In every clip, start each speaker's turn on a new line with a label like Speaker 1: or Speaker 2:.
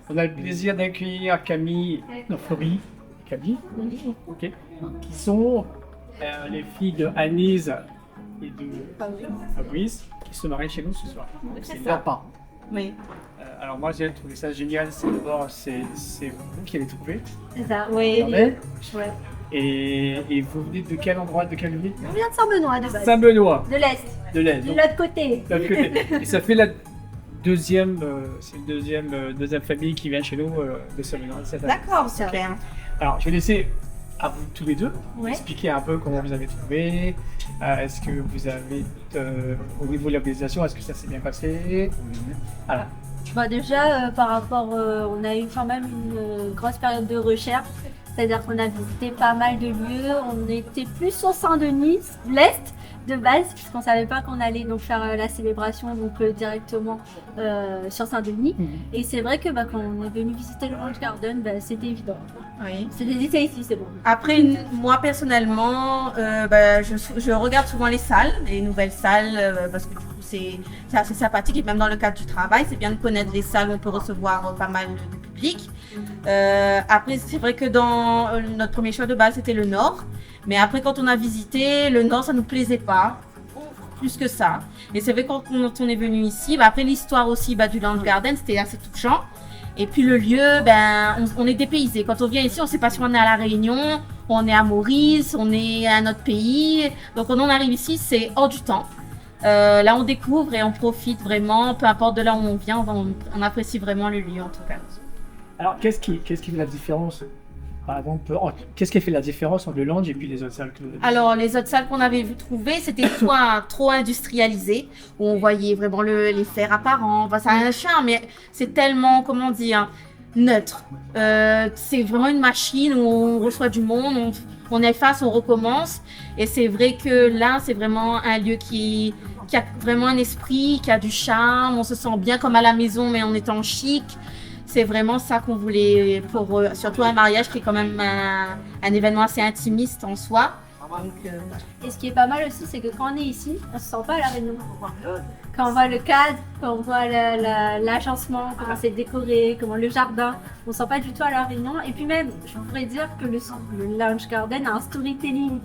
Speaker 1: On a le plaisir d'accueillir Camille, non Florie, Camille, ok, qui sont les filles de Anise et de Fabrice, qui se marient chez nous ce soir. C'est leur part.
Speaker 2: Oui.
Speaker 1: Alors moi j'ai trouvé ça génial, c'est d'abord c'est vous qui l'avez trouvé.
Speaker 2: C'est ça, oui.
Speaker 1: Ouais. Et vous venez de quel endroit, de quelle ville?
Speaker 2: On vient de Saint-Benoît de base.
Speaker 1: Saint-Benoît.
Speaker 2: De l'Est.
Speaker 1: De l'Est.
Speaker 2: De l'autre côté.
Speaker 1: De l'autre côté. Et ça fait la deuxième, c'est une deuxième famille qui vient chez nous de Saint-Benoît.
Speaker 2: D'accord, c'est vrai.
Speaker 1: Alors je vais laisser à vous tous les deux
Speaker 2: Ouais.
Speaker 1: expliquer un peu comment vous avez trouvé. Est-ce que vous avez, au niveau de l'organisation, est-ce que ça s'est bien passé? Voilà.
Speaker 2: Bah déjà, par rapport, on a eu quand même une grosse période de recherche. C'est-à-dire qu'on a visité pas mal de lieux. On était plus sur Saint-Denis, l'Est de base, puisqu'on ne savait pas qu'on allait donc faire la célébration donc, directement sur Saint-Denis. Et c'est vrai que quand on est venu visiter le Orange Garden, c'était évident.
Speaker 3: Oui.
Speaker 2: C'est ici, c'est bon.
Speaker 3: Après, moi personnellement, je regarde souvent les salles, les nouvelles salles, parce que du coup c'est assez sympathique et même dans le cadre du travail, c'est bien de connaître les salles où on peut recevoir pas mal de public. Après, c'est vrai que dans notre premier choix de base, c'était le Nord. Mais après, quand on a visité, le Nord, ça ne nous plaisait pas, plus que ça. Et c'est vrai quand on est venu ici, après l'histoire aussi du Lounge Garden, c'était assez touchant. Et puis le lieu, on est dépaysé. Quand on vient ici, on ne sait pas si on est à La Réunion, on est à Maurice, on est à notre pays. Donc quand on arrive ici, c'est hors du temps. Là, on découvre et on profite vraiment, peu importe de là où on vient, on apprécie vraiment le lieu en tout cas.
Speaker 1: Alors qu'est-ce qui fait la différence? Par exemple, qu'est-ce qui fait la différence entre le lounge et puis les autres salles que vous avez?
Speaker 3: Alors, les autres salles qu'on avait trouvées, c'était soit trop industrialisé, où on voyait vraiment les fers apparents. Enfin, ça a un charme, mais c'est tellement, comment dire, neutre. C'est vraiment une machine où on reçoit du monde, on efface, on recommence. Et c'est vrai que là, c'est vraiment un lieu qui a vraiment un esprit, qui a du charme. On se sent bien comme à la maison, mais en étant chic. C'est vraiment ça qu'on voulait pour surtout un mariage qui est quand même un événement assez intimiste en soi. Donc,
Speaker 2: Et ce qui est pas mal aussi, c'est que quand on est ici, on ne se sent pas à La Réunion. Quand on voit le cadre, quand on voit l'agencement, comment c'est décoré, comment le jardin, on ne se sent pas du tout à La Réunion. Et puis même, je pourrais dire que le Lounge Garden a un storytelling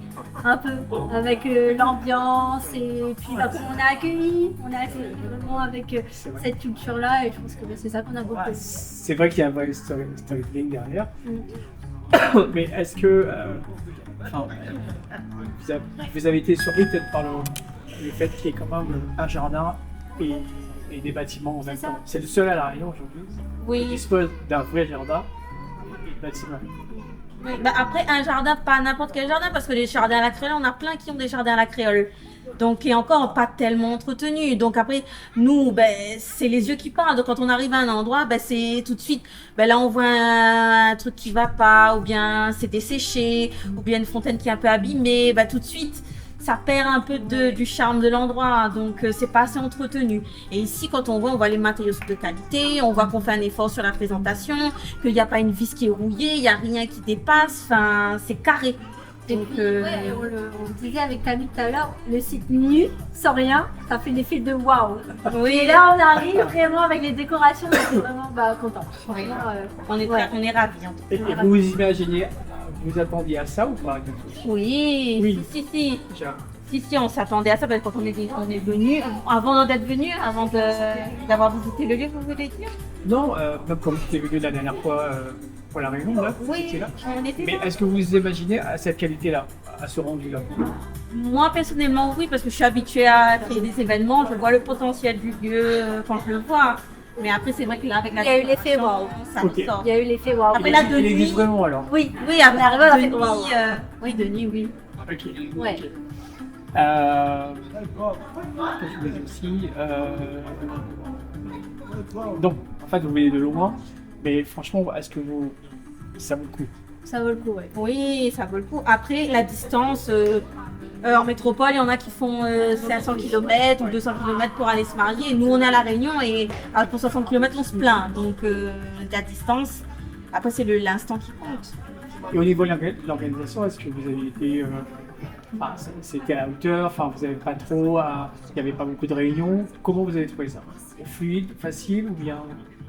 Speaker 2: un peu avec l'ambiance et puis comment on a accueilli vraiment avec cette culture-là et je pense que c'est ça qu'on a beaucoup.
Speaker 1: C'est vrai qu'il y a un vrai storytelling derrière. Mais est-ce que vous avez été surpris peut-être par le fait qu'il y ait quand même un jardin et des bâtiments en même temps? C'est le seul à La Réunion aujourd'hui qui dispose d'un vrai jardin et de bâtiments.
Speaker 3: oui, après, un jardin, pas n'importe quel jardin, parce que les jardins à la créole, on a plein qui ont des jardins à la créole. Donc, et encore pas tellement entretenu. Donc après, nous, c'est les yeux qui parlent. Donc quand on arrive à un endroit, c'est tout de suite, là on voit un truc qui va pas, ou bien c'est desséché, ou bien une fontaine qui est un peu abîmée. Tout de suite, ça perd un peu du charme de l'endroit. Donc c'est pas assez entretenu. Et ici, quand on voit les matériaux de qualité, on voit qu'on fait un effort sur la présentation, qu'il n'y a pas une vis qui est rouillée, il n'y a rien qui dépasse. Enfin, c'est carré.
Speaker 2: Et puis, on disait avec Camille tout à l'heure, le site nu, sans rien, ça fait des fils de waouh.
Speaker 3: Oui.
Speaker 2: Et là, on arrive vraiment avec les décorations, on est vraiment contents.
Speaker 3: Oui. On est ravis.
Speaker 1: Et vous imaginez, vous attendiez à ça ou pas?
Speaker 3: Oui. Si.
Speaker 1: Déjà.
Speaker 3: Si, on s'attendait à ça parce que quand on est venu, avant d'être venu, avant d'avoir visité le lieu, vous voulez dire?
Speaker 1: Non, même comme vous êtes venu la dernière fois pour La Réunion, là,
Speaker 3: Oui,
Speaker 1: là.
Speaker 3: on était
Speaker 1: Mais
Speaker 3: là.
Speaker 1: est-ce que vous vous imaginez à cette qualité-là, à ce rendu-là?
Speaker 3: Moi, personnellement, oui, parce que je suis habituée à créer des événements, je vois le potentiel du lieu quand je le vois. Mais après, c'est vrai que là, avec la
Speaker 2: Il y a eu l'effet
Speaker 3: décoration,
Speaker 2: waouh.
Speaker 3: ça
Speaker 1: Ok.
Speaker 3: ressort.
Speaker 2: Il y a eu l'effet waouh.
Speaker 3: Après, là, de
Speaker 1: Il existe
Speaker 3: nuit.
Speaker 1: vraiment alors?
Speaker 2: Oui,
Speaker 3: Oui, après,
Speaker 2: on arrive à la
Speaker 3: de
Speaker 2: fête
Speaker 3: nuit,
Speaker 2: waouh.
Speaker 3: oui, de nuit, oui.
Speaker 1: Ok.
Speaker 2: Ouais.
Speaker 1: Qu'est-ce que je voulais dire aussi donc, en fait, vous venez de loin, mais franchement, est-ce que ça vaut le coup?
Speaker 2: Ça vaut le coup, ouais.
Speaker 3: Oui, ça vaut le coup. Après, la distance, en métropole, il y en a qui font 500 km ou 200 km pour aller se marier. Nous, on est à La Réunion et pour 60 km, on se plaint. Donc, la distance, après, c'est l'instant qui compte.
Speaker 1: Et au niveau de l'organisation, est-ce que vous avez été... c'était à la hauteur, vous n'avez pas trop... Il n'y avait pas beaucoup de réunions. Comment vous avez trouvé ça? Fluide, facile ou bien...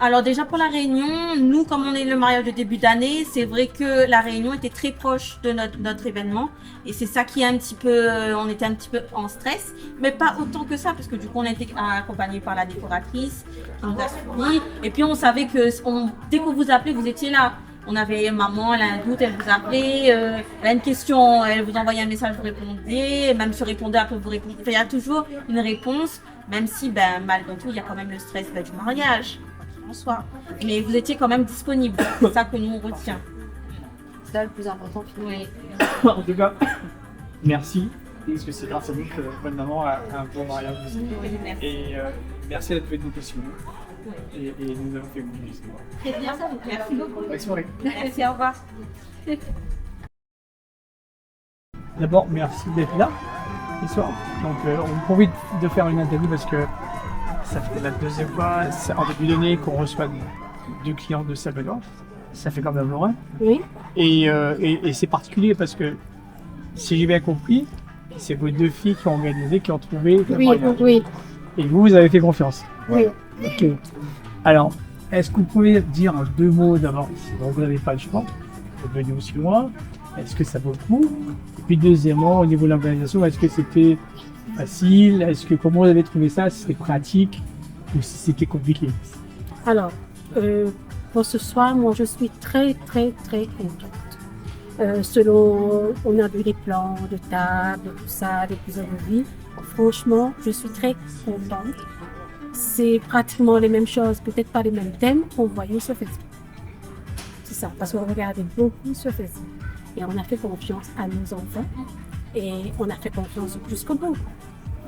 Speaker 3: Alors déjà pour la réunion, nous comme on est le mariage de début d'année, c'est vrai que la réunion était très proche de notre événement et c'est ça qui est un petit peu, on était un petit peu en stress, mais pas autant que ça parce que du coup on a été accompagné par la décoratrice qui nous a suivis et puis on savait que dès qu'on vous appelait, vous étiez là. On avait maman, elle a un doute, elle vous appelait, elle a une question, elle vous envoyait un message, vous répondez, même si vous répondez, après vous répondez. Enfin, il y a toujours une réponse, même si malgré tout il y a quand même le stress du mariage. En soi. Mais vous étiez quand même disponible. C'est ça que nous on retient.
Speaker 2: C'est ça le plus important.
Speaker 3: Oui.
Speaker 1: En tout cas, merci. Parce que c'est grâce à vous que bonne maman a un bon mariage aussi.
Speaker 3: Merci.
Speaker 1: Et merci d'être venu nos questions. Et nous avons fait bouger.
Speaker 3: Très bien, ça vous plaît. Merci beaucoup.
Speaker 1: Bonne soirée.
Speaker 3: Merci, au revoir.
Speaker 1: D'abord, merci d'être là ce soir. Donc, on profite de faire une interview parce que ça fait la deuxième fois en début d'année qu'on reçoit deux clients de Salvador. Ça fait quand même loin.
Speaker 2: Oui.
Speaker 1: Et c'est particulier parce que, si j'ai bien compris, c'est vos deux filles qui ont organisé, qui ont trouvé le mariage.
Speaker 2: Oui.
Speaker 1: Et vous avez fait confiance.
Speaker 2: Oui.
Speaker 1: Ok. Alors, est-ce que vous pouvez dire deux mots d'abord? Donc, vous n'avez pas le choix. Vous venez aussi loin. Est-ce que ça vaut le coup? Et puis, deuxièmement, au niveau de l'organisation, est-ce que c'était facile? Comment vous avez trouvé ça? Si c'était pratique ou si c'était compliqué?
Speaker 4: Alors, pour ce soir, moi, je suis très contente. Selon, on a vu les plans de table, tout ça, les plusieurs devis. Franchement, je suis très contente. C'est pratiquement les mêmes choses, peut-être pas les mêmes thèmes qu'on voyait sur Facebook. C'est ça, parce qu'on regardait beaucoup sur Facebook. Et on a fait confiance à nos enfants. Et on a fait confiance jusqu'au bout.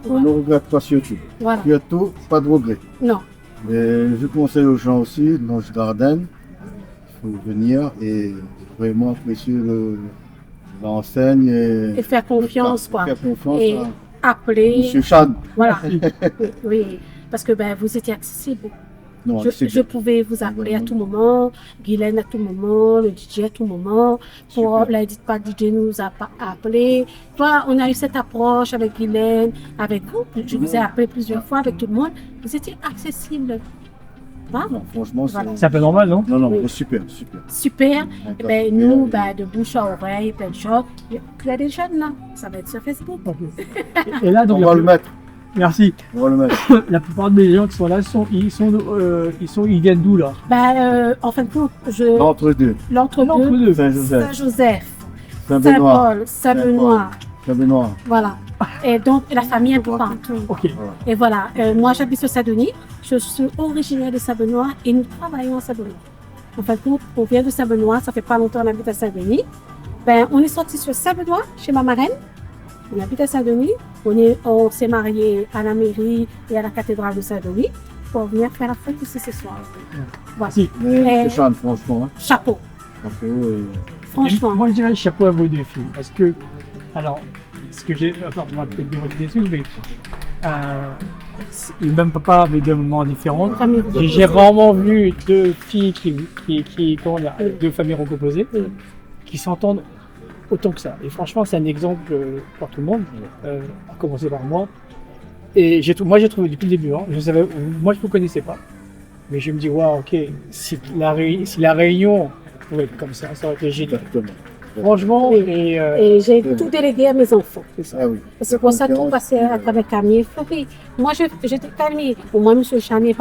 Speaker 5: On ne regrette pas surtout.
Speaker 4: Voilà.
Speaker 5: Surtout, pas de regret.
Speaker 4: Non.
Speaker 5: Mais je conseille aux gens aussi, dans ce jardin, il faut venir et vraiment apprécier l'enseigne.
Speaker 4: Et faire confiance, quoi.
Speaker 5: Faire confiance
Speaker 4: Et
Speaker 5: à
Speaker 4: appeler.
Speaker 5: Monsieur Chad.
Speaker 4: Voilà. Oui, parce que vous étiez accessible.
Speaker 5: Non,
Speaker 4: Je pouvais vous appeler à tout moment, Guylaine à tout moment, le DJ à tout moment. Pour
Speaker 5: Super.
Speaker 4: la Edith Pas DJ nous a pas appelé. Toi, on a eu cette approche avec Guylaine, avec vous. Je vous ai appelé plusieurs fois avec tout le monde. Vous étiez accessible. Voilà.
Speaker 5: Non, franchement,
Speaker 4: Voilà.
Speaker 1: C'est un peu normal, non?
Speaker 5: Non,
Speaker 4: Oui.
Speaker 5: super.
Speaker 4: Super.
Speaker 5: Donc,
Speaker 4: Et ben,
Speaker 5: super.
Speaker 4: nous, de bouche à oreille, plein de choses. Il y a des jeunes là. Ça va être sur Facebook.
Speaker 1: Et là, donc,
Speaker 5: On va le mettre.
Speaker 1: merci.
Speaker 5: On va le mettre.
Speaker 1: La plupart des gens qui sont là, ils viennent d'où là?
Speaker 4: En fin de compte,
Speaker 5: L'entre-deux.
Speaker 4: l'entre-deux,
Speaker 5: Saint-Joseph.
Speaker 4: Saint-Joseph,
Speaker 5: Saint-Benoît.
Speaker 4: Saint-Paul, Saint-Benoît.
Speaker 5: Saint-Benoît.
Speaker 4: Voilà. Et donc, la famille est un peu partout.
Speaker 1: Ok.
Speaker 4: Et voilà, moi j'habite sur Saint-Denis, je suis originaire de Saint-Benoît et nous travaillons à Saint-Benoît. En fait, on vient de Saint-Benoît, ça fait pas longtemps qu'on habite à Saint-Denis. On est sorti sur Saint-Benoît, chez ma marraine. On habite à Saint-Denis. On s'est mariés à la mairie et à la cathédrale de Saint-Denis pour venir faire la fête ici ce soir. Voilà.
Speaker 1: Si.
Speaker 5: Mais c'est Chad, franchement. Hein.
Speaker 4: Chapeau,
Speaker 5: Chapeau,
Speaker 4: franchement.
Speaker 1: Moi, je dirais chapeau à vos deux filles. Parce que, alors, ce que j'ai. Enfin, on va peut-être développer des trucs, mais. Le même papa avait deux moments différents.
Speaker 4: Famille
Speaker 1: Et j'ai rarement vu deux filles comment dire, deux familles recomposées, qui s'entendent autant que ça. Et franchement, c'est un exemple pour tout le monde, à commencer par moi. Et moi, j'ai trouvé depuis le début, moi, je ne vous connaissais pas. Mais je me dis, waouh, ok, si la réunion pouvait être comme ça aurait été génial.
Speaker 5: exactement.
Speaker 1: Franchement,
Speaker 4: Oui.
Speaker 1: et
Speaker 4: Et j'ai tout délégué à mes enfants.
Speaker 1: c'est ça.
Speaker 5: Ah oui.
Speaker 4: C'est pour ça que tout passait à travers Camille et Fleury. Moi, j'étais Camille. Pour moi, M. Chani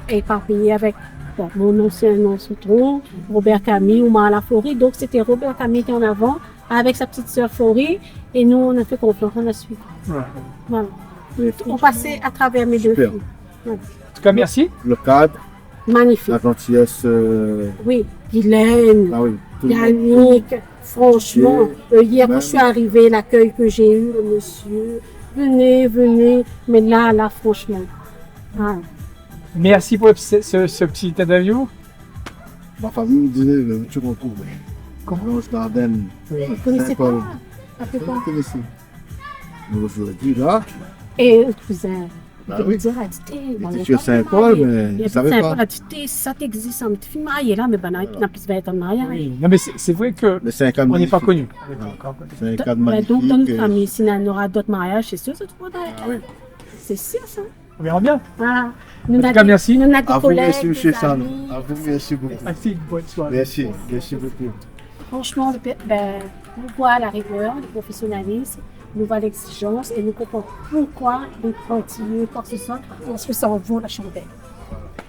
Speaker 4: est éparpillé avec mon ancien nom Soutron, Robert Camille ou Mala Fleury. Donc, c'était Robert Camille qui était en avant avec sa petite sœur Fleury. Et nous, on a fait confiance, on a suivi.
Speaker 1: Ouais.
Speaker 4: Voilà.
Speaker 5: Mais
Speaker 4: On passait à travers mes deux
Speaker 5: Super.
Speaker 4: filles.
Speaker 1: En tout cas, merci.
Speaker 5: Le cadre,
Speaker 4: Magnifique.
Speaker 5: la gentillesse.
Speaker 4: Oui, Guylaine,
Speaker 5: Ah oui. tout le monde.
Speaker 4: Yannick, franchement, hier quand
Speaker 5: Même.
Speaker 4: je suis arrivée, l'accueil que j'ai eu, le monsieur, venez, mais là, franchement. Ah.
Speaker 1: Merci pour ce petit interview.
Speaker 5: Ma famille me disait, tu retrouves. Blanche Dardenne.
Speaker 1: Oui.
Speaker 4: Vous ne connaissez pas?
Speaker 5: Saint-Paul.
Speaker 4: Appelez
Speaker 5: Vous
Speaker 4: pas.
Speaker 5: connaissez. Mais aujourd'hui, là,
Speaker 4: Et le cousin,
Speaker 5: Bah
Speaker 4: il
Speaker 5: oui.
Speaker 4: dit, ah, tu
Speaker 5: il était sur Saint-Paul, mais il ne savait pas.
Speaker 4: Il a dit, ça t'existe, un petit film marié là, mais il n'a plus être mariage.
Speaker 1: Oui. Non, mais c'est vrai que
Speaker 5: Mais c'est un cadre
Speaker 1: on n'est pas
Speaker 5: magnifique.
Speaker 1: connu. On n'est pas encore connu.
Speaker 5: C'est un cadre
Speaker 4: Donc, dans
Speaker 5: magnifique.
Speaker 4: notre famille, s'il y en aura d'autres mariages, c'est sûr, c'est trop
Speaker 5: Ah oui.
Speaker 4: C'est sûr, ça.
Speaker 1: On verra bien.
Speaker 4: Voilà. Nous
Speaker 1: En tout
Speaker 4: avons
Speaker 1: cas,
Speaker 4: des-
Speaker 1: merci.
Speaker 4: Nous avons des
Speaker 5: À vous,
Speaker 4: collègues,
Speaker 5: merci, monsieur
Speaker 4: des
Speaker 5: Sam.
Speaker 4: amis.
Speaker 5: À vous, merci beaucoup.
Speaker 1: Passez une bonne soirée.
Speaker 5: Merci, merci beaucoup.
Speaker 4: Franchement, nous voit la rigueur, le professionnalisme, nous voit l'exigence et nous comprenons pourquoi nous continuons quoi que ce soit parce que ça en vaut la chandelle.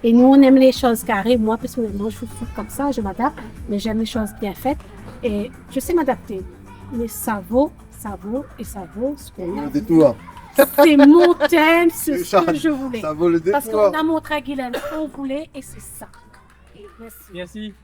Speaker 4: Et nous, on aime les choses carrées. Moi, personnellement, je suis comme ça, je m'adapte, mais j'aime les choses bien faites et je sais m'adapter. Mais ça vaut et ça vaut ce qu'on
Speaker 5: Le
Speaker 4: a.
Speaker 5: détour.
Speaker 4: C'est mon thème, c'est ce que je voulais.
Speaker 5: Ça vaut le
Speaker 4: Parce
Speaker 5: détour.
Speaker 4: qu'on a montré à Guylaine ce qu'on voulait et c'est ça. Merci.
Speaker 1: Merci.